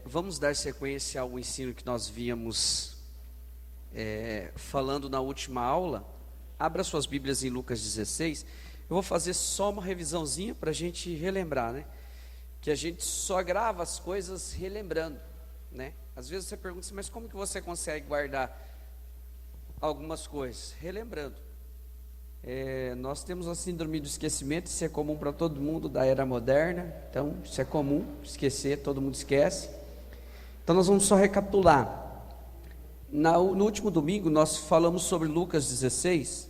Vamos dar sequência ao ensino que nós víamos falando na última aula. Abra suas Bíblias em Lucas 16. Eu vou fazer só uma revisãozinha para a gente relembrar, né? Que a gente só grava as coisas relembrando, né? Às vezes você pergunta assim, mas como que você consegue guardar algumas coisas? Relembrando. Nós temos a síndrome do esquecimento, isso é comum para todo mundo da era moderna, então isso é comum, esquecer, todo mundo esquece. Então nós vamos só recapitular. No último domingo nós falamos sobre Lucas 16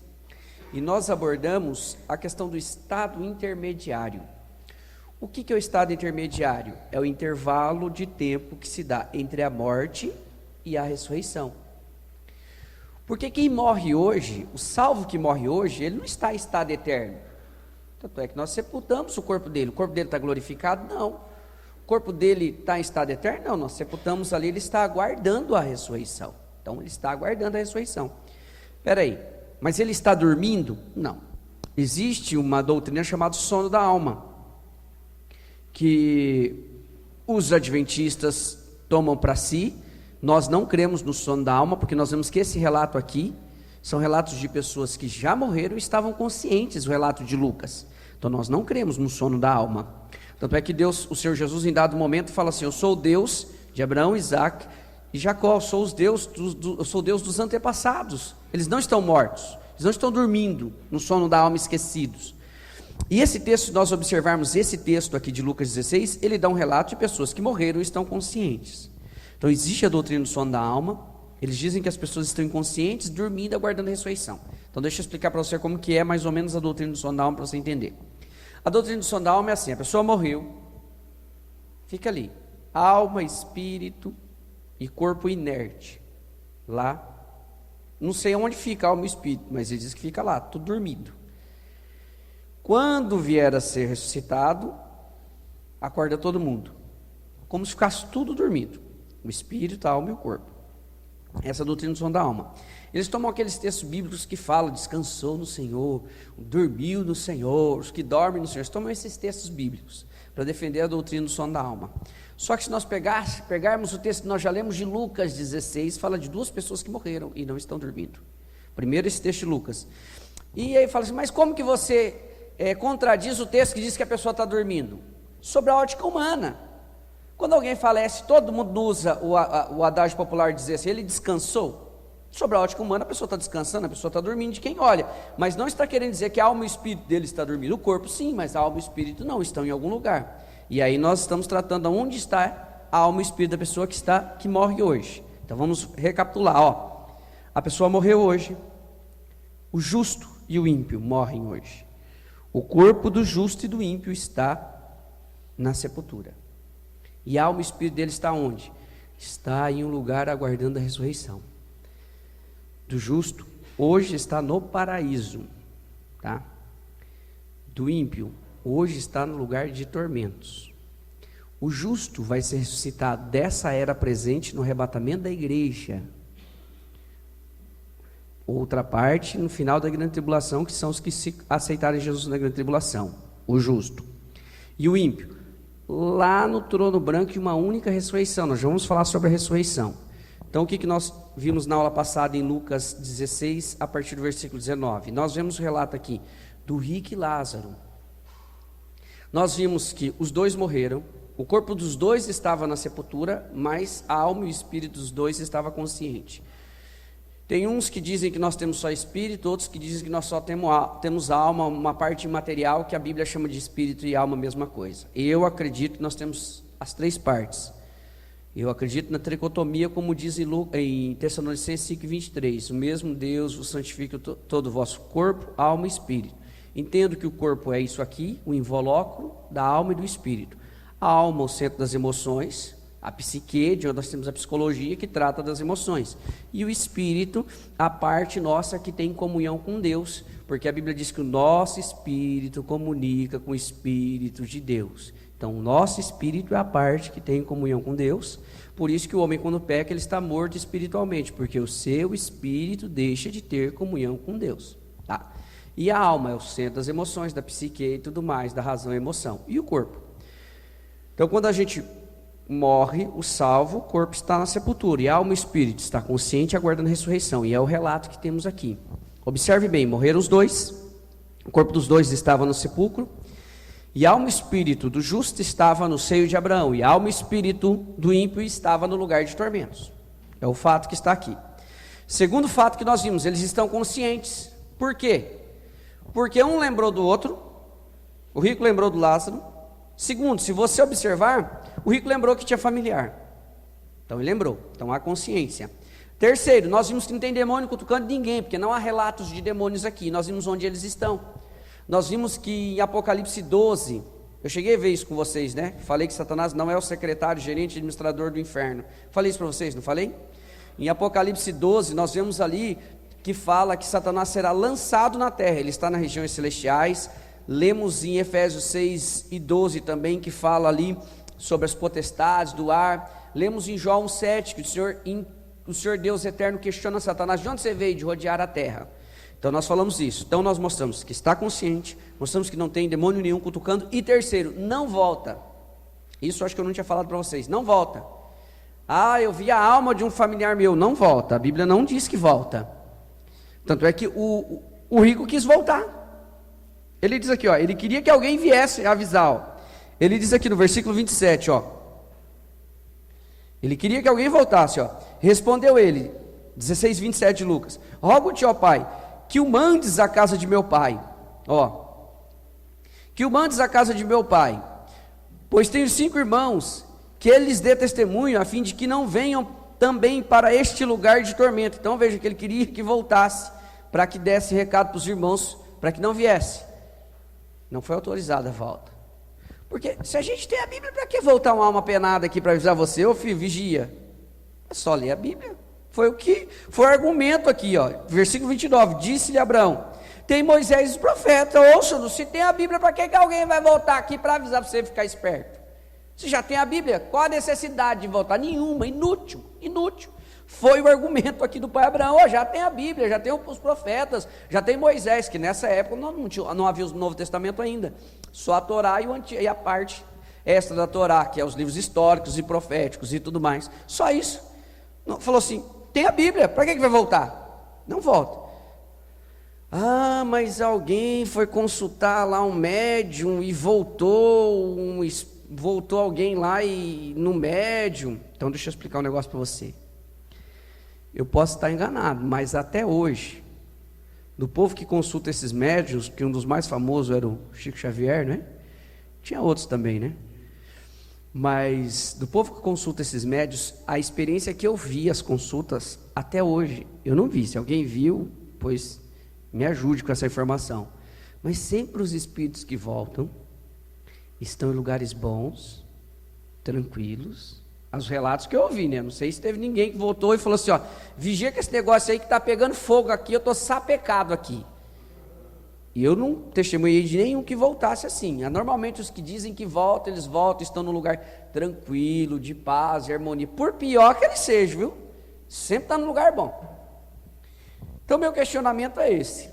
e nós abordamos a questão do estado intermediário. O que é o estado intermediário? É o intervalo de tempo que se dá entre a morte e a ressurreição. Porque quem morre hoje, o salvo que morre hoje, ele não está em estado eterno. Tanto é que nós sepultamos o corpo dele está glorificado? Não. O corpo dele está em estado eterno? Não, nós sepultamos ali, ele está aguardando a ressurreição. Então ele está aguardando a ressurreição. Espera aí, mas ele está dormindo? Não. Existe uma doutrina chamada sono da alma, que os adventistas tomam para si. Nós não cremos no sono da alma, porque nós vemos que esse relato aqui são relatos de pessoas que já morreram e estavam conscientes, o relato de Lucas. Então nós não cremos no sono da alma. Tanto é que Deus, o Senhor Jesus, em dado momento, fala assim: eu sou o Deus de Abraão, Isaac e Jacó, eu sou o Deus dos antepassados. Eles não estão mortos, eles não estão dormindo no sono da alma, esquecidos. E esse texto, se nós observarmos esse texto aqui de Lucas 16, ele dá um relato de pessoas que morreram e estão conscientes. Então existe a doutrina do sono da alma. Eles dizem que as pessoas estão inconscientes, dormindo, aguardando a ressurreição. Então deixa eu explicar para você como que é mais ou menos a doutrina do sono da alma, para você entender. A doutrina do sono da alma é assim: a pessoa morreu, fica ali, alma, espírito e corpo inerte, lá, não sei onde fica a alma e o espírito, mas ele diz que fica lá, tudo dormido. Quando vier a ser ressuscitado, acorda todo mundo, como se ficasse tudo dormido. O espírito, a alma e o corpo. Essa é a doutrina do sono da alma. Eles tomam aqueles textos bíblicos que falam: descansou no Senhor, dormiu no Senhor, os que dormem no Senhor. Eles tomam esses textos bíblicos para defender a doutrina do sono da alma. Só que se nós pegarmos o texto que nós já lemos de Lucas 16, fala de duas pessoas que morreram e não estão dormindo. Primeiro esse texto de Lucas. E aí fala assim: mas como que você contradiz o texto que diz que a pessoa está dormindo? Sobre a ótica humana. Quando alguém falece, todo mundo usa o adágio popular dizer assim: ele descansou. Sobre a ótica humana, a pessoa está descansando, a pessoa está dormindo de quem olha, mas não está querendo dizer que a alma e o espírito dele está dormindo. O corpo sim, mas a alma e o espírito não, estão em algum lugar. E aí nós estamos tratando onde está a alma e o espírito da pessoa que morre hoje. Então vamos recapitular. A pessoa morreu hoje, o justo e o ímpio morrem hoje. O corpo do justo e do ímpio está na sepultura. E a alma e o espírito dele está onde? Está em um lugar aguardando a ressurreição. Do justo, hoje está no paraíso, tá? Do ímpio, hoje está no lugar de tormentos. O justo vai ser ressuscitado dessa era presente no arrebatamento da igreja. Outra parte, no final da grande tribulação, que são os que se aceitarem Jesus na grande tribulação. O justo. E o ímpio? Lá no trono branco, de uma única ressurreição. Nós já vamos falar sobre a ressurreição. Então o que nós vimos na aula passada em Lucas 16, a partir do versículo 19? Nós vemos o relato aqui do rico e Lázaro. Nós vimos que os dois morreram, o corpo dos dois estava na sepultura, mas a alma e o espírito dos dois estava consciente. Tem uns que dizem que nós temos só espírito, outros que dizem que nós só temos alma, uma parte imaterial que a Bíblia chama de espírito e alma, a mesma coisa. Eu acredito que nós temos as três partes. Eu acredito na tricotomia, como diz em Tessalonicenses 5:23. O mesmo Deus vos santifica todo o vosso corpo, alma e espírito. Entendo que o corpo é isso aqui, o invólucro da alma e do espírito. A alma, o centro das emoções, a psique, de onde nós temos a psicologia, que trata das emoções, e o espírito, a parte nossa que tem comunhão com Deus, porque a Bíblia diz que o nosso espírito comunica com o espírito de Deus. Então o nosso espírito é a parte que tem comunhão com Deus. Por isso que o homem, quando peca, ele está morto espiritualmente, porque o seu espírito deixa de ter comunhão com Deus, tá? E a alma é o centro das emoções, da psique e tudo mais, da razão e emoção, e o corpo. Então quando a gente morre o salvo, o corpo está na sepultura, e a alma e o espírito está consciente aguardando a ressurreição, e é o relato que temos aqui. Observe bem, morreram os dois, o corpo dos dois estava no sepulcro, e a alma e o espírito do justo estava no seio de Abraão, e a alma e o espírito do ímpio estava no lugar de tormentos. É o fato que está aqui. Segundo fato que nós vimos, eles estão conscientes. Por quê? Porque um lembrou do outro, o rico lembrou do Lázaro. Segundo, se você observar, o rico lembrou que tinha familiar. Então ele lembrou, então há consciência. Terceiro, nós vimos que não tem demônio cutucando ninguém, porque não há relatos de demônios aqui, nós vimos onde eles estão. Nós vimos que em Apocalipse 12, eu cheguei a ver isso com vocês, né? Falei que Satanás não é o secretário, gerente, administrador do inferno. Falei isso para vocês, não falei? Em Apocalipse 12, nós vemos ali que fala que Satanás será lançado na terra, ele está nas regiões celestiais. Lemos em Efésios 6 e 12 também, que fala ali sobre as potestades do ar. Lemos em João 7, que o Senhor Deus eterno questiona Satanás: de onde você veio? De rodear a terra. Então nós falamos isso. Então nós mostramos que está consciente, mostramos que não tem demônio nenhum cutucando. E terceiro, não volta. Isso acho que eu não tinha falado para vocês. Não volta. Ah, eu vi a alma de um familiar meu. Não volta. A Bíblia não diz que volta. Tanto é que o rico quis voltar. Ele diz aqui, ó, ele queria que alguém viesse avisar, ó. Ele diz aqui no versículo 27, ó. Ele queria que alguém voltasse, ó. Respondeu ele, 16, 27 de Lucas: rogo-te, ó Pai, que o mandes à casa de meu pai, ó. Que o mandes à casa de meu pai, pois tenho 5 irmãos, que eles dê testemunho, a fim de que não venham também para este lugar de tormento. Então veja que ele queria que voltasse, para que desse recado para os irmãos, para que não viesse. Não foi autorizada a volta. Porque se a gente tem a Bíblia, para que voltar uma alma penada aqui para avisar você? Ô filho, vigia. É só ler a Bíblia. Foi o argumento aqui, ó. Versículo 29. Disse-lhe Abraão: tem Moisés e os profetas, ouça-nos. Se tem a Bíblia, para que alguém vai voltar aqui para avisar para você ficar esperto? Se já tem a Bíblia, qual a necessidade de voltar? Nenhuma, inútil. Foi o argumento aqui do pai Abraão: ó, já tem a Bíblia, já tem os profetas, já tem Moisés, que nessa época não havia o Novo Testamento ainda, só a Torá e a parte extra da Torá, que é os livros históricos e proféticos e tudo mais, só isso. Falou assim: tem a Bíblia, para que vai voltar? Não volta. Ah, mas alguém foi consultar lá um médium e voltou alguém lá e no médium. Então deixa eu explicar um negócio para você. Eu posso estar enganado, mas até hoje, do povo que consulta esses médiuns, que um dos mais famosos era o Chico Xavier, né? Tinha outros também, né? Mas do povo que consulta esses médiuns, a experiência que eu vi, as consultas, até hoje, eu não vi. Se alguém viu, pois me ajude com essa informação. Mas sempre os espíritos que voltam estão em lugares bons, tranquilos. Os relatos que eu ouvi, né? Não sei se teve ninguém que voltou e falou assim: ó, vigia que esse negócio aí que está pegando fogo aqui, eu estou sapecado aqui. E eu não testemunhei de nenhum que voltasse assim. Normalmente os que dizem que voltam, eles voltam, estão num lugar tranquilo, de paz e harmonia. Por pior que ele seja, viu? Sempre está num lugar bom. Então meu questionamento é esse.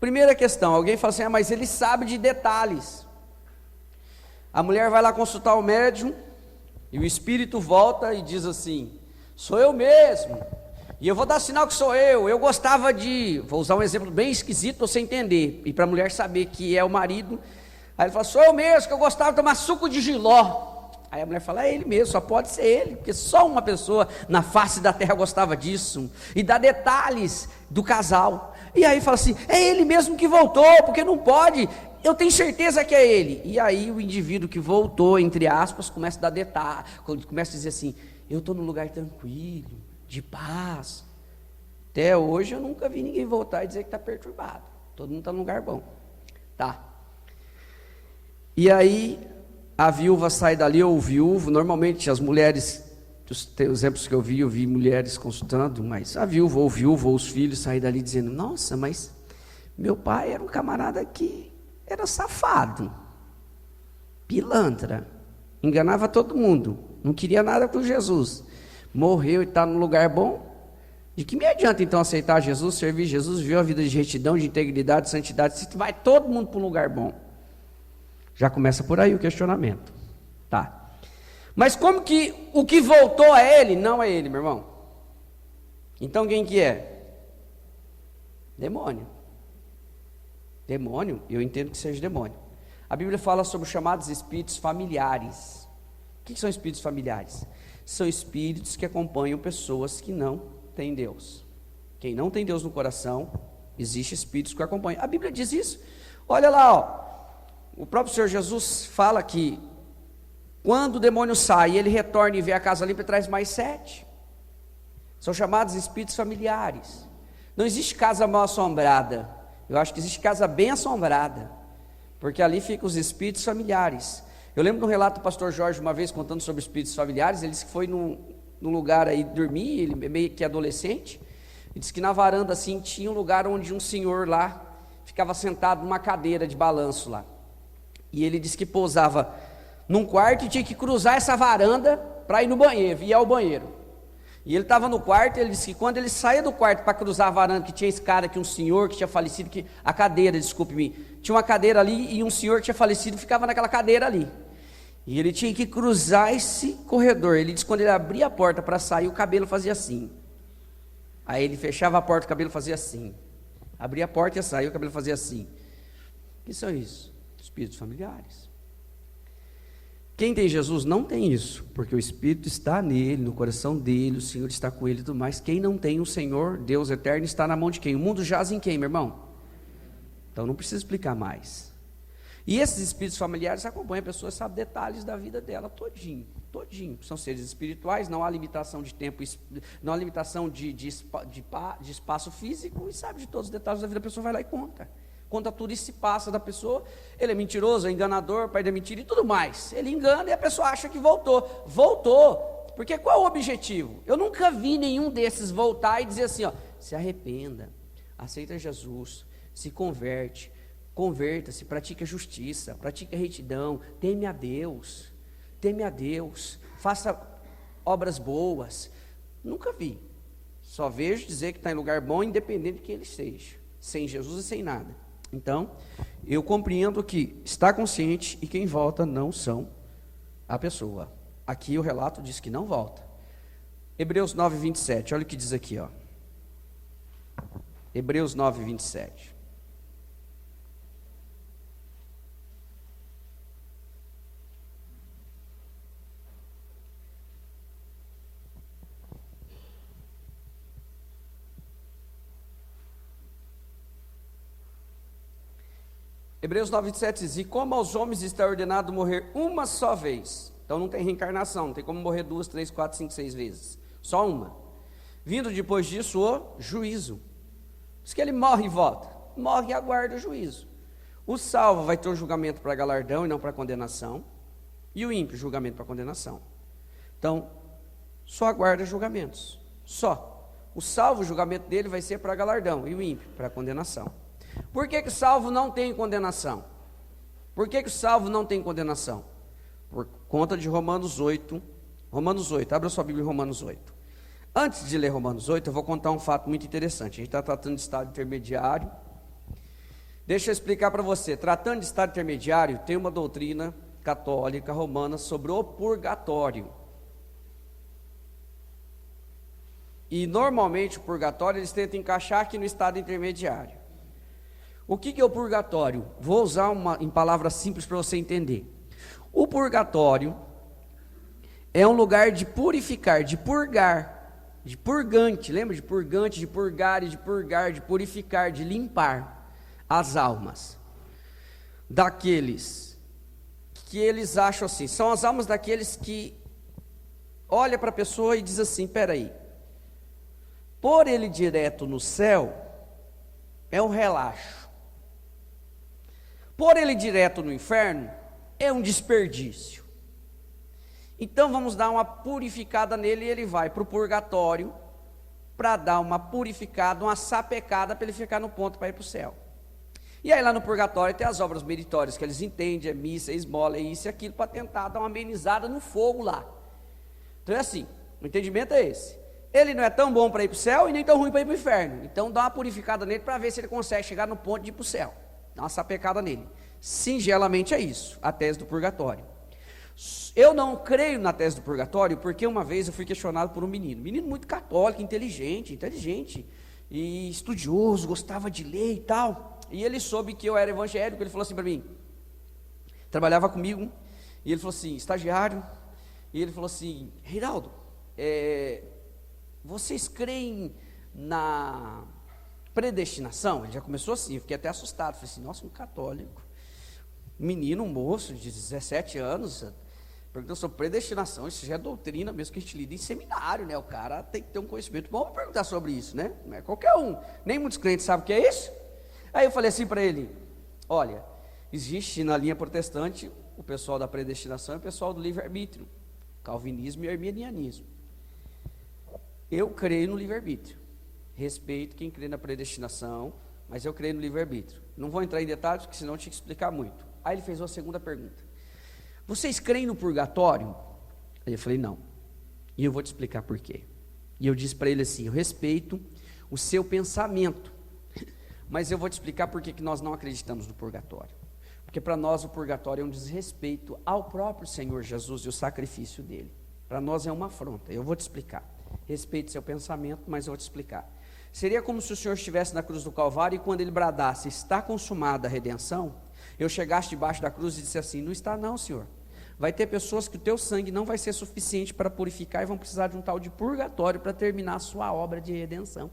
Primeira questão, alguém fala assim: ah, mas ele sabe de detalhes. A mulher vai lá consultar o médium, e o espírito volta e diz assim: sou eu mesmo, e eu vou dar sinal que sou eu gostava de... Vou usar um exemplo bem esquisito para você entender, e para a mulher saber que é o marido. Aí ele fala: sou eu mesmo, que eu gostava de tomar suco de jiló. Aí a mulher fala: é ele mesmo, só pode ser ele, porque só uma pessoa na face da terra gostava disso. E dá detalhes do casal. E aí fala assim: é ele mesmo que voltou, porque não pode... Eu tenho certeza que é ele. E aí o indivíduo que voltou, entre aspas, começa a dar detalhe, começa a dizer assim: eu estou num lugar tranquilo, de paz. Até hoje eu nunca vi ninguém voltar e dizer que está perturbado. Todo mundo está num lugar bom. Tá. E aí a viúva sai dali, ou o viúvo. Normalmente as mulheres, os exemplos que eu vi mulheres consultando, mas a viúva ou os filhos saem dali dizendo: nossa, mas meu pai era um camarada que era safado, pilantra, enganava todo mundo, não queria nada com Jesus, morreu e está num lugar bom. De que me adianta então aceitar Jesus, servir Jesus, viver uma vida de retidão, de integridade, de santidade, se vai todo mundo para um lugar bom? Já começa por aí o questionamento. Tá. Mas como que o que voltou a ele não é ele, meu irmão? Então quem que é? Demônio. Demônio, eu entendo que seja demônio. A Bíblia fala sobre os chamados espíritos familiares. O que são espíritos familiares? São espíritos que acompanham pessoas que não têm Deus. Quem não tem Deus no coração, existe espíritos que acompanham. A Bíblia diz isso. Olha lá, ó. O próprio Senhor Jesus fala que quando o demônio sai, ele retorna e vê a casa limpa e traz mais 7. São chamados espíritos familiares. Não existe casa mal assombrada. Eu acho que existe casa bem assombrada, porque ali ficam os espíritos familiares. Eu lembro de um relato do pastor Jorge, uma vez, contando sobre espíritos familiares. Ele disse que foi num lugar aí dormir, ele meio que adolescente. Ele disse que na varanda assim tinha um lugar onde um senhor lá ficava sentado numa cadeira de balanço lá. E ele disse que pousava num quarto e tinha que cruzar essa varanda para ir no banheiro, ir ao banheiro. E ele estava no quarto, ele disse que quando ele saía do quarto para cruzar a varanda, que tinha escada, que um senhor que tinha falecido, que a cadeira, desculpe-me, tinha uma cadeira ali e um senhor que tinha falecido ficava naquela cadeira ali. E ele tinha que cruzar esse corredor. Ele disse que quando ele abria a porta para sair, o cabelo fazia assim. Aí ele fechava a porta, o cabelo fazia assim. Abria a porta e ia sair, o cabelo fazia assim. O que são isso? Espíritos familiares. Quem tem Jesus não tem isso, porque o Espírito está nele, no coração dele, o Senhor está com ele e tudo mais. Quem não tem o Senhor, Deus eterno, está na mão de quem? O mundo jaz em quem, meu irmão? Então não precisa explicar mais. E esses espíritos familiares acompanham a pessoa, sabe detalhes da vida dela, todinho. São seres espirituais, não há limitação de tempo, não há limitação de espaço físico, e sabe de todos os detalhes da vida, a pessoa vai lá e conta tudo e se passa da pessoa. Ele é mentiroso, é enganador, pai da mentira e tudo mais. Ele engana e a pessoa acha que voltou, porque qual é o objetivo? Eu nunca vi nenhum desses voltar e dizer assim, ó, se arrependa, aceita Jesus, se converta-se, pratique a justiça, pratique a retidão, teme a Deus, faça obras boas. Nunca vi. Só vejo dizer que está em lugar bom, independente de quem ele seja, sem Jesus e sem nada. Então, eu compreendo que está consciente e quem volta não são a pessoa. Aqui o relato diz que não volta. Hebreus 9, 27, olha o que diz aqui, ó. Hebreus 9, 27. Hebreus 9, 27 diz, e como aos homens está ordenado morrer uma só vez, então não tem reencarnação, não tem como morrer 2, 3, 4, 5, 6 vezes, só uma. Vindo depois disso o juízo. Diz que ele morre e volta, morre e aguarda o juízo. O salvo vai ter o julgamento para galardão e não para condenação, e o ímpio julgamento para condenação. Então, só aguarda julgamentos, só. O salvo, o julgamento dele vai ser para galardão, e o ímpio para condenação. Por que o salvo não tem condenação? Por que o salvo não tem condenação? Por conta de Romanos 8. Romanos 8, abra sua Bíblia em Romanos 8. Antes de ler Romanos 8, eu vou contar um fato muito interessante. A gente está tratando de estado intermediário. Deixa eu explicar para você. Tratando de estado intermediário, tem uma doutrina católica romana sobre o purgatório. E normalmente o purgatório eles tentam encaixar aqui no estado intermediário. O que é o purgatório? Vou usar em palavras simples para você entender. O purgatório é um lugar de purificar, de purgar, de purgante. Lembra de purgante, de purgar e de purgar, de purificar, de limpar as almas daqueles que eles acham assim. São as almas daqueles que olha para a pessoa e diz assim, peraí, pôr ele direto no céu é um relaxo. Pôr ele direto no inferno é um desperdício. Então vamos dar uma purificada nele e ele vai para o purgatório para dar uma purificada, uma sapecada para ele ficar no ponto para ir para o céu. E aí lá no purgatório tem as obras meritórias que eles entendem, é missa, é esmola, é isso e aquilo, para tentar dar uma amenizada no fogo lá. Então é assim, o entendimento é esse. Ele não é tão bom para ir para o céu e nem tão ruim para ir para o inferno. Então dá uma purificada nele para ver se ele consegue chegar no ponto de ir para o céu. Dá uma sapecada nele. Singelamente é isso, a tese do purgatório. Eu não creio na tese do purgatório, porque uma vez eu fui questionado por um menino muito católico, inteligente, e estudioso, gostava de ler e tal, e ele soube que eu era evangélico. Ele falou assim para mim, trabalhava comigo, e ele falou assim, estagiário, e ele falou assim, Reinaldo, vocês creem na predestinação? Ele já começou assim, eu fiquei até assustado, falei assim, nossa, um católico, um moço de 17 anos, perguntou sobre predestinação. Isso já é doutrina mesmo que a gente lida em seminário, né? O cara tem que ter um conhecimento bom para perguntar sobre isso, né? Não é qualquer um, nem muitos crentes sabem o que é isso. Aí eu falei assim para ele, olha, existe na linha protestante o pessoal da predestinação e o pessoal do livre-arbítrio, calvinismo e arminianismo. Eu creio no livre-arbítrio, respeito quem crê na predestinação, mas eu creio no livre-arbítrio. Não vou entrar em detalhes, porque senão eu tinha que explicar muito. Aí ele fez uma segunda pergunta, vocês creem no purgatório? Aí eu falei, não, e eu vou te explicar por quê. E eu disse para ele assim, eu respeito o seu pensamento, mas eu vou te explicar por que nós não acreditamos no purgatório. Porque para nós o purgatório é um desrespeito ao próprio Senhor Jesus e o sacrifício dele. Para nós é uma afronta, eu vou te explicar. Respeite seu pensamento, mas eu vou te explicar. Seria como se o Senhor estivesse na cruz do Calvário e quando ele bradasse, está consumada a redenção, eu chegasse debaixo da cruz e disse assim, não está não, Senhor. Vai ter pessoas que o teu sangue não vai ser suficiente para purificar e vão precisar de um tal de purgatório para terminar a sua obra de redenção.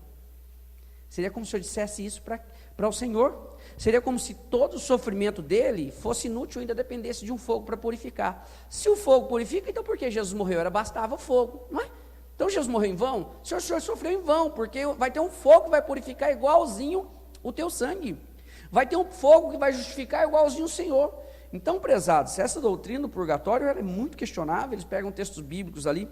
Seria como se eu dissesse isso para o Senhor. Seria como se todo o sofrimento dele fosse inútil, ainda dependesse de um fogo para purificar. Se o fogo purifica, então por que Jesus morreu? Bastava o fogo, não é? Então Jesus morreu em vão? O Senhor sofreu em vão, porque vai ter um fogo que vai purificar igualzinho o teu sangue. Vai ter um fogo que vai justificar igualzinho o Senhor. Então, prezados, essa doutrina do purgatório ela é muito questionável. Eles pegam textos bíblicos ali,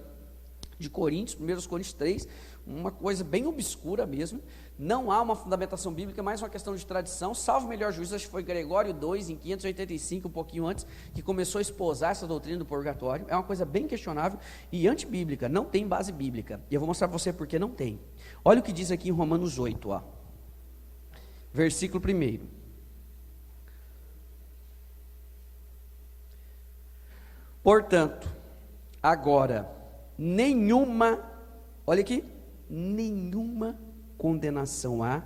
de Coríntios, 1 Coríntios 3, uma coisa bem obscura mesmo. Não há uma fundamentação bíblica, mais uma questão de tradição, salvo o melhor juízo, acho que foi Gregório II, em 585, um pouquinho antes, que começou a esposar essa doutrina do purgatório. É uma coisa bem questionável e antibíblica, não tem base bíblica. E eu vou mostrar para você porque não tem. Olha o que diz aqui em Romanos 8, ó. Versículo 1. Portanto, agora, olha aqui, nenhuma condenação há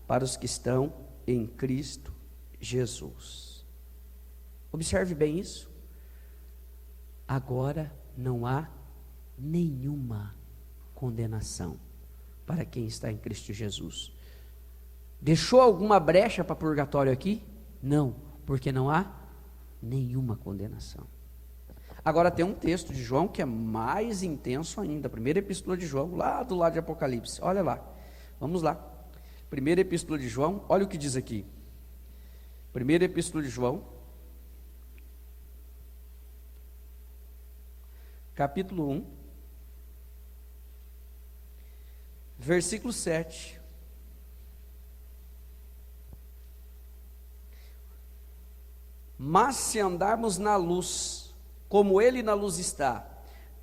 para os que estão em Cristo Jesus. Observe bem isso. Agora não há nenhuma condenação para quem está em Cristo Jesus. Deixou alguma brecha para purgatório aqui? Não, porque não há nenhuma condenação. Agora tem um texto de João que é mais intenso ainda, a primeira epístola de João, lá do lado de Apocalipse, olha lá, vamos lá, primeira epístola de João, olha o que diz aqui, primeira epístola de João, capítulo 1, versículo 7, mas se andarmos na luz, como ele na luz está,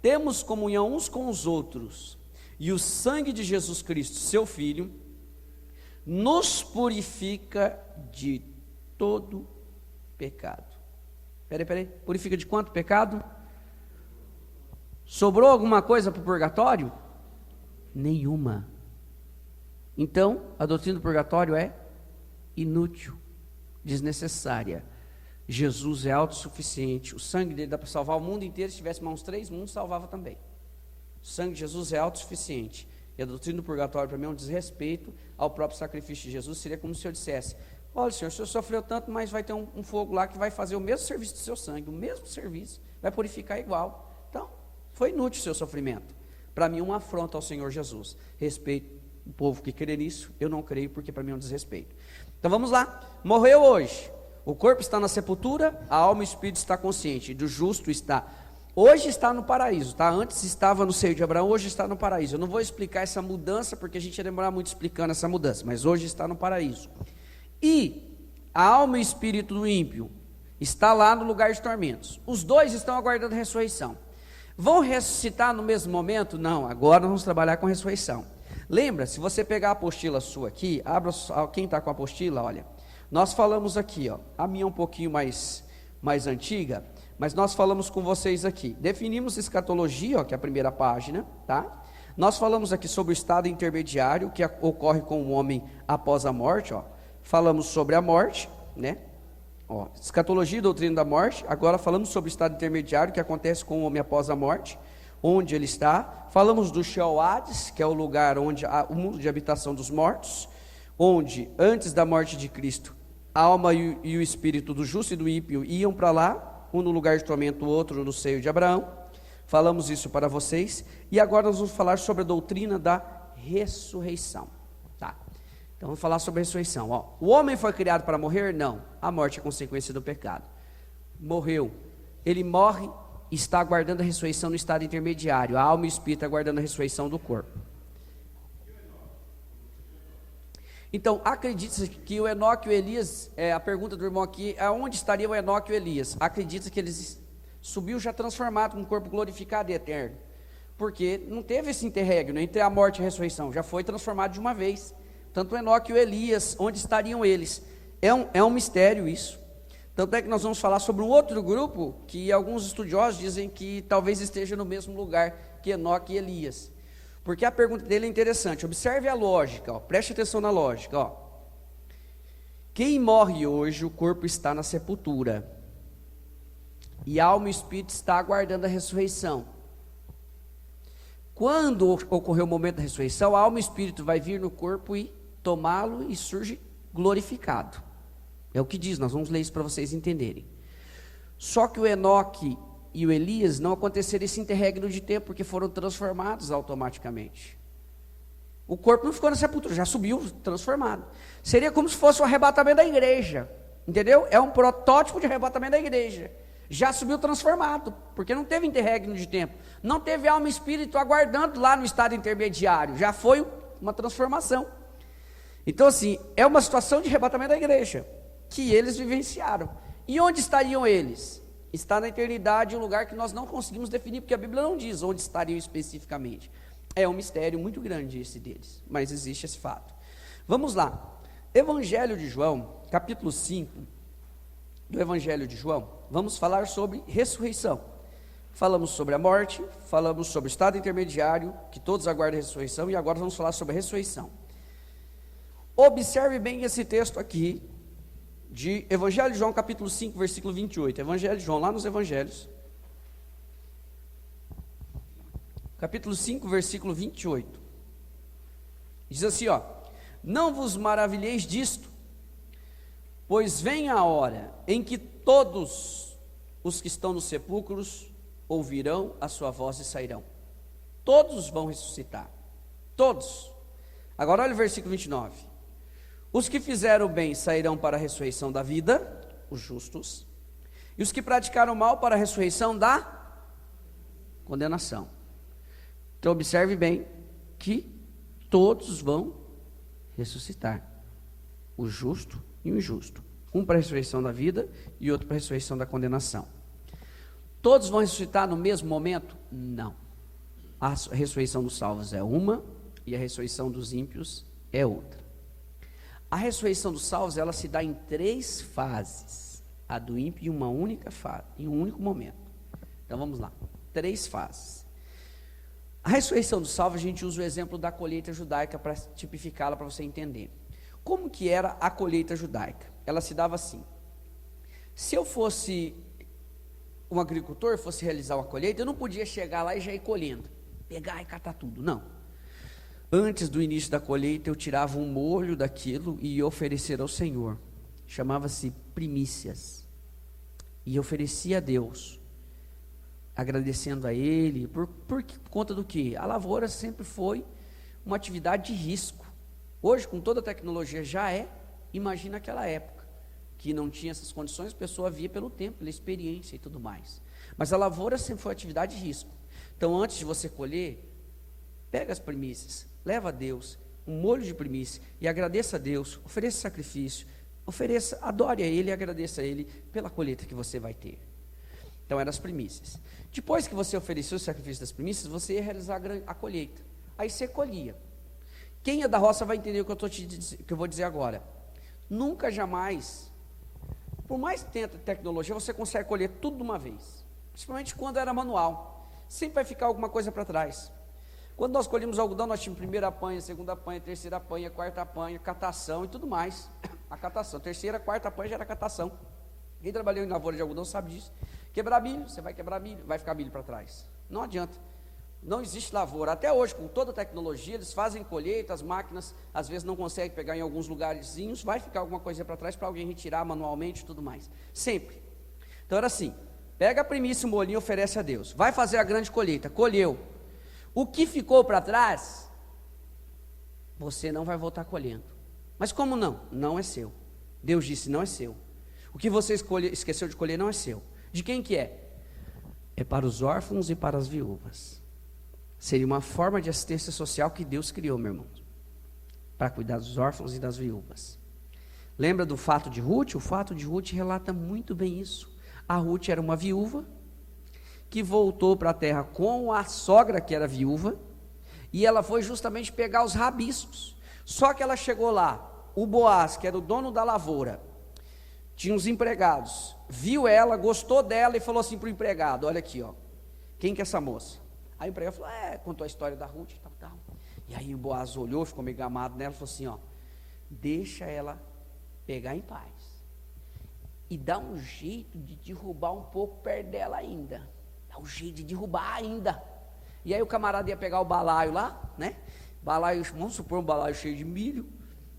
temos comunhão uns com os outros, e o sangue de Jesus Cristo, seu Filho, nos purifica de todo pecado. Peraí, purifica de quanto pecado? Sobrou alguma coisa para o purgatório? Nenhuma. Então, a doutrina do purgatório é inútil, desnecessária. Jesus é autossuficiente, o sangue dele dá para salvar o mundo inteiro. Se tivesse mais uns 3 mundos, salvava também. O sangue de Jesus é autossuficiente. E a doutrina do purgatório para mim é um desrespeito ao próprio sacrifício de Jesus. Seria como se eu dissesse, olha Senhor, o Senhor sofreu tanto, mas vai ter um fogo lá que vai fazer o mesmo serviço do seu sangue, o mesmo serviço, vai purificar igual. Então, foi inútil o seu sofrimento. Para mim, uma afronta ao Senhor Jesus. Respeito o povo que crê nisso, eu não creio, porque para mim é um desrespeito. Então vamos lá, morreu hoje. O corpo está na sepultura, a alma e o espírito está consciente, do justo está, hoje está no paraíso, tá? Antes estava no seio de Abraão, hoje está no paraíso. Eu não vou explicar essa mudança, porque a gente ia demorar muito explicando essa mudança, mas hoje está no paraíso. E a alma e o espírito do ímpio está lá no lugar de tormentos. Os dois estão aguardando a ressurreição. Vão ressuscitar no mesmo momento? Não, agora nós vamos trabalhar com a ressurreição. Lembra, se você pegar a apostila sua aqui, abra, quem está com a apostila, olha. Nós falamos aqui, ó, a minha é um pouquinho mais antiga, mas nós falamos com vocês aqui. Definimos escatologia, ó, que é a primeira página, tá? Nós falamos aqui sobre o estado intermediário que ocorre com o homem após a morte, ó. Falamos sobre a morte, né? Ó, escatologia e doutrina da morte. Agora falamos sobre o estado intermediário que acontece com o homem após a morte, onde ele está. Falamos do Sheol Hades, que é o lugar onde há o mundo de habitação dos mortos, onde antes da morte de Cristo, a alma e o espírito do justo e do ímpio iam para lá, um no lugar de tormento, o outro no seio de Abraão. Falamos isso para vocês, e agora nós vamos falar sobre a doutrina da ressurreição, tá? Então vamos falar sobre a ressurreição, ó. O homem foi criado para morrer? Não, a morte é consequência do pecado. Morreu, ele morre, está aguardando a ressurreição no estado intermediário, a alma e o espírito aguardando a ressurreição do corpo. Então, acredita-se que o Enoque e o Elias, a pergunta do irmão aqui, aonde estaria o Enoque e o Elias? Acredita-se que eles subiu já transformado com um corpo glorificado e eterno, porque não teve esse interregno entre a morte e a ressurreição, já foi transformado de uma vez. Tanto o Enoque e o Elias, onde estariam eles? É um mistério isso. Tanto é que nós vamos falar sobre um outro grupo, que alguns estudiosos dizem que talvez esteja no mesmo lugar que Enoque e Elias. Porque a pergunta dele é interessante, observe a lógica, ó, preste atenção na lógica. Ó. Quem morre hoje, o corpo está na sepultura, e a alma e o espírito está aguardando a ressurreição. Quando ocorrer o momento da ressurreição, a alma e o espírito vai vir no corpo e tomá-lo e surge glorificado. É o que diz, nós vamos ler isso para vocês entenderem. Só que o Enoque e o Elias não aconteceram esse interregno de tempo, porque foram transformados automaticamente. O corpo não ficou na sepultura, já subiu transformado. Seria como se fosse o arrebatamento da igreja, entendeu? É um protótipo de arrebatamento da igreja. Já subiu transformado, porque não teve interregno de tempo. Não teve alma e espírito aguardando lá no estado intermediário, já foi uma transformação. Então assim, é uma situação de arrebatamento da igreja, que eles vivenciaram. E onde estariam eles? Está na eternidade, um lugar que nós não conseguimos definir, porque a Bíblia não diz onde estariam especificamente. É um mistério muito grande esse deles, mas existe esse fato. Vamos lá, Evangelho de João, capítulo 5, do Evangelho de João, vamos falar sobre ressurreição. Falamos sobre a morte, falamos sobre o estado intermediário, que todos aguardam a ressurreição, e agora vamos falar sobre a ressurreição. Observe bem esse texto aqui, de Evangelho de João, capítulo 5, versículo 28, Evangelho de João, lá nos Evangelhos, capítulo 5, versículo 28, diz assim, ó: não vos maravilheis disto, pois vem a hora em que todos os que estão nos sepulcros ouvirão a sua voz e sairão. Todos vão ressuscitar, todos. Agora olha o versículo 29, os que fizeram o bem sairão para a ressurreição da vida, os justos, e os que praticaram o mal para a ressurreição da condenação. Então observe bem que todos vão ressuscitar, o justo e o injusto, um para a ressurreição da vida e outro para a ressurreição da condenação. Todos vão ressuscitar no mesmo momento? Não. A ressurreição dos salvos é uma e a ressurreição dos ímpios é outra. A ressurreição dos salvos, ela se dá em 3 fases. A do ímpio em uma única fase, em um único momento. Então vamos lá, 3 fases. A ressurreição dos salvos, a gente usa o exemplo da colheita judaica para tipificá-la, para você entender. Como que era a colheita judaica? Ela se dava assim: se eu fosse um agricultor, fosse realizar uma colheita, eu não podia chegar lá e já ir colhendo, pegar e catar tudo, não. Antes do início da colheita, eu tirava um molho daquilo e ia oferecer ao Senhor. Chamava-se primícias. E oferecia a Deus, agradecendo a Ele, por conta do quê? A lavoura sempre foi uma atividade de risco. Hoje, com toda a tecnologia, já é. Imagina aquela época, que não tinha essas condições, a pessoa via pelo tempo, pela experiência e tudo mais. Mas a lavoura sempre foi atividade de risco. Então, antes de você colher, pega as primícias, leva a Deus um molho de primícia e agradeça a Deus, ofereça sacrifício, adore a Ele e agradeça a Ele pela colheita que você vai ter. Então eram as primícias. Depois que você ofereceu o sacrifício das primícias, você ia realizar a colheita. Aí você colhia. Quem é da roça vai entender o que eu vou dizer agora. Nunca jamais Por mais que tenha tecnologia, você consegue colher tudo de uma vez. Principalmente quando era manual. Sempre vai ficar alguma coisa para trás. Quando nós colhíamos algodão, nós tínhamos primeira apanha, segunda apanha, terceira apanha, quarta apanha, catação e tudo mais. A catação, terceira, quarta apanha já era catação. Quem trabalhou em lavoura de algodão sabe disso. Quebrar milho, você vai quebrar milho, vai ficar milho para trás. Não adianta. Não existe lavoura. Até hoje, com toda a tecnologia, eles fazem colheita, as máquinas às vezes não conseguem pegar em alguns lugarzinhos, vai ficar alguma coisa para trás para alguém retirar manualmente e tudo mais. Sempre. Então era assim, pega a primícia, o molinho, oferece a Deus. Vai fazer a grande colheita, colheu. O que ficou para trás, você não vai voltar colhendo. Mas como não? Não é seu. Deus disse, não é seu. O que você esqueceu de colher não é seu. De quem que é? É para os órfãos e para as viúvas. Seria uma forma de assistência social que Deus criou, meu irmão, para cuidar dos órfãos e das viúvas. Lembra do fato de Ruth? O fato de Ruth relata muito bem isso. A Ruth era uma viúva que voltou para a terra com a sogra que era viúva, e ela foi justamente pegar os rabiscos. Só que ela chegou lá, o Boaz, que era o dono da lavoura, tinha uns empregados, viu ela, gostou dela e falou assim para o empregado, olha aqui, ó, quem que é essa moça? Aí o empregado falou, contou a história da Ruth, tal. E aí o Boaz olhou, ficou meio gamado nela, falou assim, ó, deixa ela pegar em paz, e dá um jeito de derrubar um pouco perto dela ainda, dá um jeito de derrubar ainda. E aí o camarada ia pegar o balaio lá, né, balaio, vamos supor um balaio cheio de milho,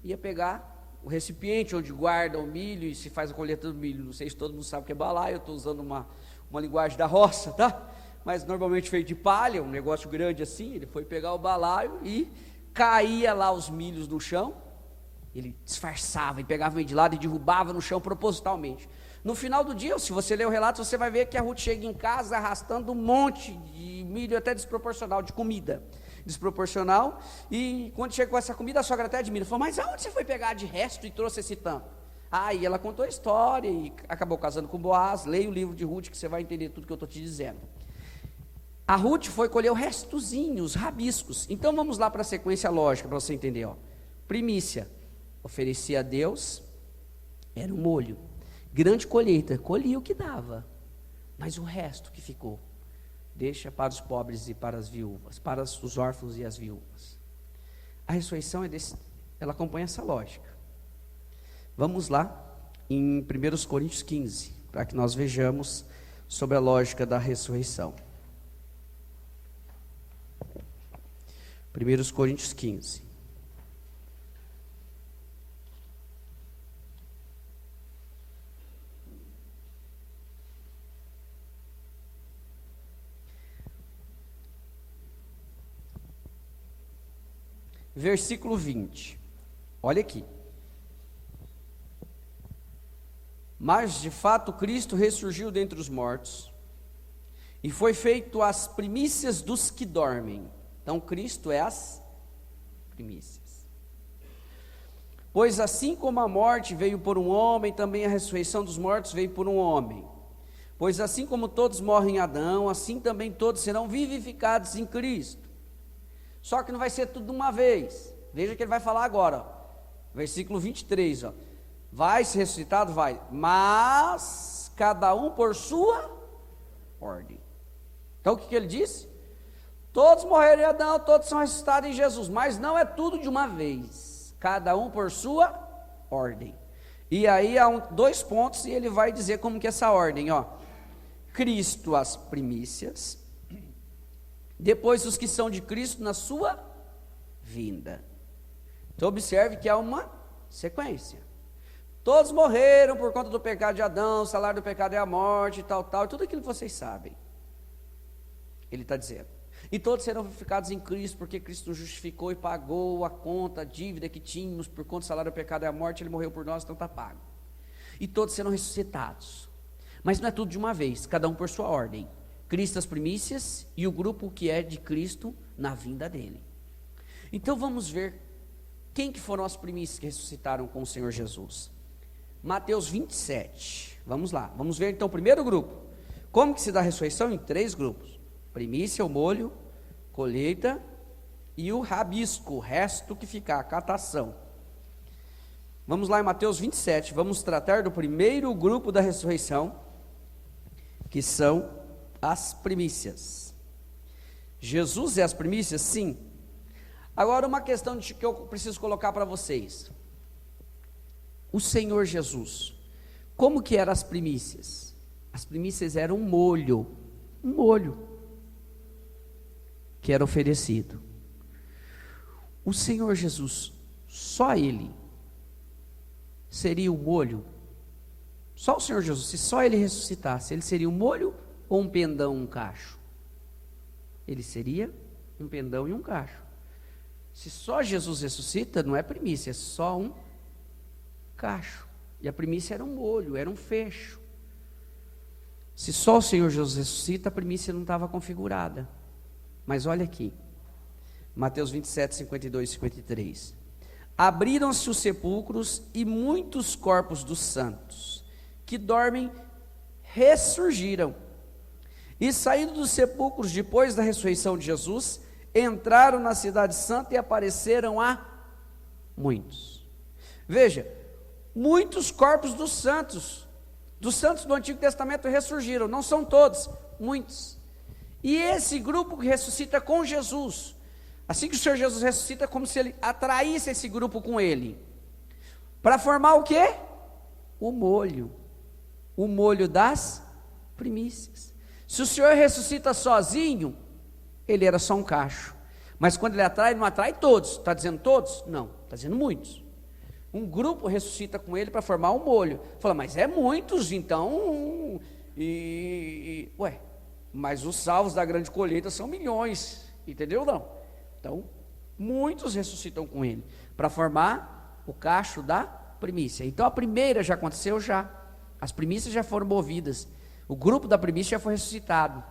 ia pegar o recipiente onde guarda o milho e se faz a colheita do milho, não sei se todo mundo sabe o que é balaio, eu estou usando uma linguagem da roça, tá? Mas normalmente feito de palha, um negócio grande assim. Ele foi pegar o balaio e caía lá os milhos no chão, ele disfarçava e pegava meio de lado e derrubava no chão propositalmente. No final do dia, se você ler o relato, você vai ver que a Ruth chega em casa arrastando um monte de milho até desproporcional, de comida desproporcional, e quando chega com essa comida, a sogra até admira, falou, mas aonde você foi pegar de resto e trouxe esse tanto? Aí ela contou a história e acabou casando com Boaz. Leia o livro de Ruth que você vai entender tudo que eu estou te dizendo. A Ruth foi colher o restozinho, os rabiscos. Então vamos lá para a sequência lógica, para você entender, ó. Primícia, oferecia a Deus, era um molho. Grande colheita, colhia o que dava, mas o resto que ficou, deixa para os pobres e para as viúvas, para os órfãos e as viúvas. A ressurreição ela acompanha essa lógica. Vamos lá em 1 Coríntios 15, para que nós vejamos sobre a lógica da ressurreição. 1 Coríntios 15. Versículo 20, olha aqui. Mas de fato Cristo ressurgiu dentre os mortos, e foi feito as primícias dos que dormem. Então Cristo é as primícias. Pois assim como a morte veio por um homem, também a ressurreição dos mortos veio por um homem. Pois assim como todos morrem em Adão, assim também todos serão vivificados em Cristo. Só que não vai ser tudo de uma vez. Veja que ele vai falar agora, ó. Versículo 23, ó. Vai ser ressuscitado? Vai. Mas cada um por sua ordem. Então o que ele disse? Todos morreram em Adão, todos são ressuscitados em Jesus. Mas não é tudo de uma vez. Cada um por sua ordem. E aí há dois pontos e ele vai dizer como que é essa ordem, ó. Cristo as primícias, depois os que são de Cristo na sua vinda. Então observe que há uma sequência. Todos morreram por conta do pecado de Adão, o salário do pecado é a morte, tal, tudo aquilo que vocês sabem. Ele está dizendo. E todos serão vivificados em Cristo, porque Cristo nos justificou e pagou a conta, a dívida que tínhamos, por conta do salário do pecado é a morte, Ele morreu por nós, então está pago. E todos serão ressuscitados. Mas não é tudo de uma vez, cada um por sua ordem. Cristo as primícias e o grupo que é de Cristo na vinda dele. Então vamos ver quem que foram as primícias que ressuscitaram com o Senhor Jesus. Mateus 27, vamos lá, vamos ver então o primeiro grupo. Como que se dá a ressurreição? Em 3 grupos. Primícia, o molho, colheita e o rabisco, o resto que ficar, a catação. Vamos lá em Mateus 27, vamos tratar do primeiro grupo da ressurreição, que são as primícias. Jesus é as primícias? Sim. Agora uma questão que eu preciso colocar para vocês. O Senhor Jesus, como que eram as primícias? As primícias eram um molho que era oferecido. O Senhor Jesus, só Ele seria o molho? Só o Senhor Jesus, se só Ele ressuscitasse, Ele seria um molho ou um pendão, um cacho? Ele seria um pendão e um cacho. Se só Jesus ressuscita, não é primícia, é só um cacho. E a primícia era um molho, era um fecho. Se só o Senhor Jesus ressuscita, a primícia não estava configurada. Mas olha aqui, Mateus 27, 52 e 53. Abriram-se os sepulcros e muitos corpos dos santos, que dormem, ressurgiram. E saindo dos sepulcros depois da ressurreição de Jesus, entraram na cidade santa e apareceram a muitos. Veja, muitos corpos dos santos do Antigo Testamento ressurgiram, não são todos, muitos. E esse grupo que ressuscita com Jesus, assim que o Senhor Jesus ressuscita, é como se ele atraísse esse grupo com ele, para formar o quê? O molho das primícias. Se o Senhor ressuscita sozinho, ele era só um cacho, mas quando ele atrai, ele não atrai todos. Está dizendo todos? Não, está dizendo muitos. Um grupo ressuscita com ele para formar um molho. Fala, mas é muitos, então, mas os salvos da grande colheita são milhões, entendeu? Não. Então, muitos ressuscitam com ele, para formar o cacho da primícia. Então, a primeira já aconteceu já, as primícias já foram movidas, o grupo da primícia já foi ressuscitado.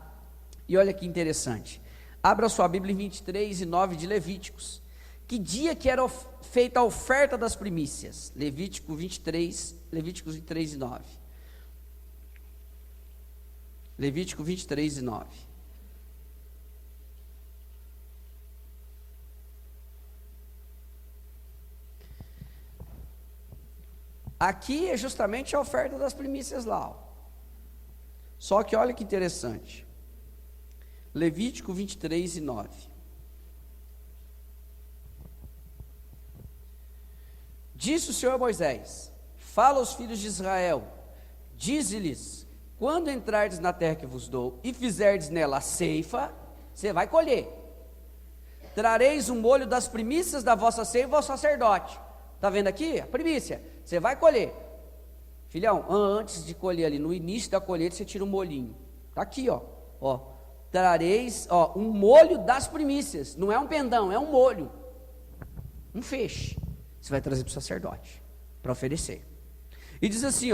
E olha que interessante, abra sua Bíblia em 23 e 9 de Levíticos. Que dia que era feita a oferta das primícias? Levíticos 23 e 9. Levítico 23 e 9. Aqui é justamente a oferta das primícias lá. Ó. Só que olha que interessante. Levítico 23 e 9. Disse o Senhor a Moisés: fala aos filhos de Israel, dize-lhes: quando entrardes na terra que vos dou, e fizerdes nela a ceifa, você vai colher. Trareis um molho das primícias da vossa ceifa ao sacerdote. Está vendo aqui? A primícia. Você vai colher. Filhão, antes de colher ali, no início da colheita, você tira um molhinho. Está aqui, ó. Trareis, um molho das primícias. Não é um pendão, é um molho. Um feixe. Você vai trazer para o sacerdote, para oferecer. E diz assim,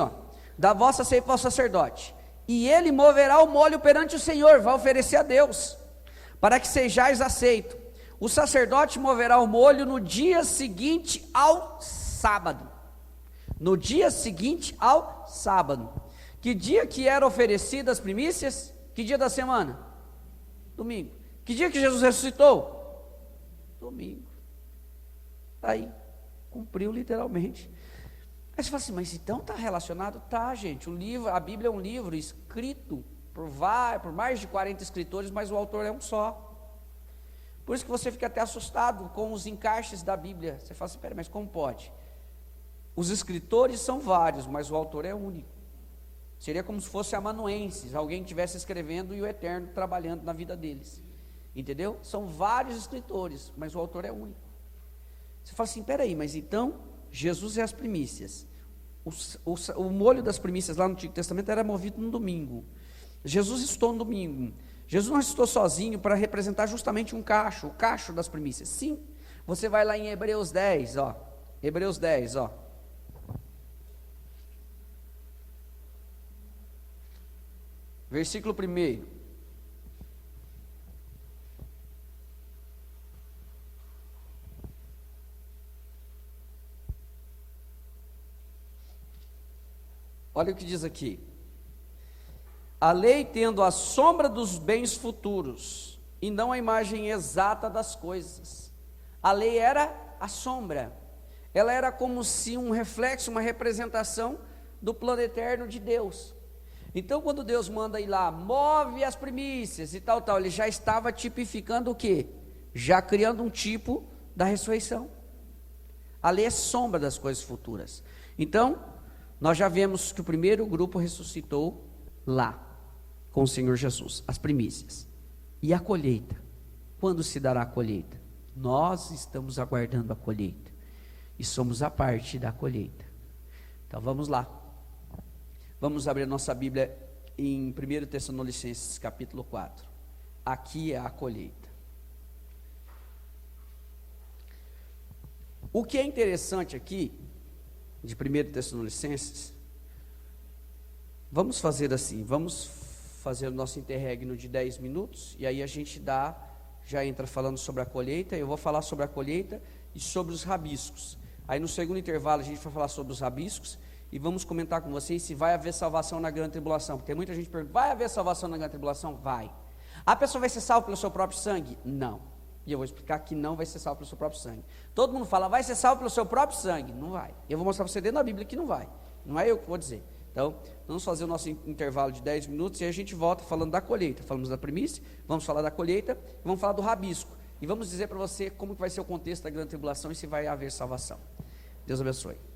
da vossa ceifa ao sacerdote, e ele moverá o molho perante o Senhor, vai oferecer a Deus, para que sejais aceito. O sacerdote moverá o molho no dia seguinte ao sábado. No dia seguinte ao sábado. Que dia que eram oferecidas as primícias? Que dia da semana? Domingo. Que dia que Jesus ressuscitou? Domingo. Está aí. Cumpriu literalmente. Aí você fala assim, mas então está relacionado? Tá, gente, a Bíblia é um livro escrito por mais de 40 escritores, mas o autor é um só. Por isso que você fica até assustado com os encaixes da Bíblia. Você fala assim, peraí, mas como pode? Os escritores são vários, mas o autor é único. Seria como se fosse amanuenses, alguém que estivesse escrevendo e o Eterno trabalhando na vida deles. Entendeu? São vários escritores, mas o autor é único. Você fala assim, peraí, mas então Jesus é as primícias. O molho das primícias lá no Antigo Testamento era movido no domingo. Jesus ressuscitou no domingo. Jesus não ressuscitou sozinho para representar justamente o cacho das primícias. Sim, você vai lá em Hebreus 10, Hebreus 10, versículo 1. Olha o que diz aqui. A lei tendo a sombra dos bens futuros, e não a imagem exata das coisas. A lei era a sombra, ela era como se um reflexo, uma representação do plano eterno de Deus. Então, quando Deus manda ir lá, move as primícias e tal, ele já estava tipificando o quê? Já criando um tipo da ressurreição. A lei é sombra das coisas futuras. Então, nós já vemos que o primeiro grupo ressuscitou lá, com o Senhor Jesus, as primícias. E a colheita? Quando se dará a colheita? Nós estamos aguardando a colheita. E somos a parte da colheita. Então vamos lá. Vamos abrir a nossa Bíblia em 1 Tessalonicenses capítulo 4. Aqui é a colheita. O que é interessante aqui, de 1 Tessalonicenses, vamos fazer assim, vamos fazer o nosso interregno de 10 minutos, e aí a gente já entra falando sobre a colheita. Eu vou falar sobre a colheita e sobre os rabiscos. Aí no segundo intervalo a gente vai falar sobre os rabiscos, e vamos comentar com vocês se vai haver salvação na grande tribulação, porque muita gente pergunta, vai haver salvação na grande tribulação? Vai. A pessoa vai ser salva pelo seu próprio sangue? Não. E eu vou explicar que não vai ser salvo pelo seu próprio sangue. Todo mundo fala, vai ser salvo pelo seu próprio sangue. Não vai. Eu vou mostrar para você dentro da Bíblia que não vai. Não é eu que vou dizer. Então, vamos fazer o nosso intervalo de 10 minutos e aí a gente volta falando da colheita. Falamos da primícia, vamos falar da colheita, vamos falar do rabisco. E vamos dizer para você como que vai ser o contexto da grande tribulação e se vai haver salvação. Deus abençoe.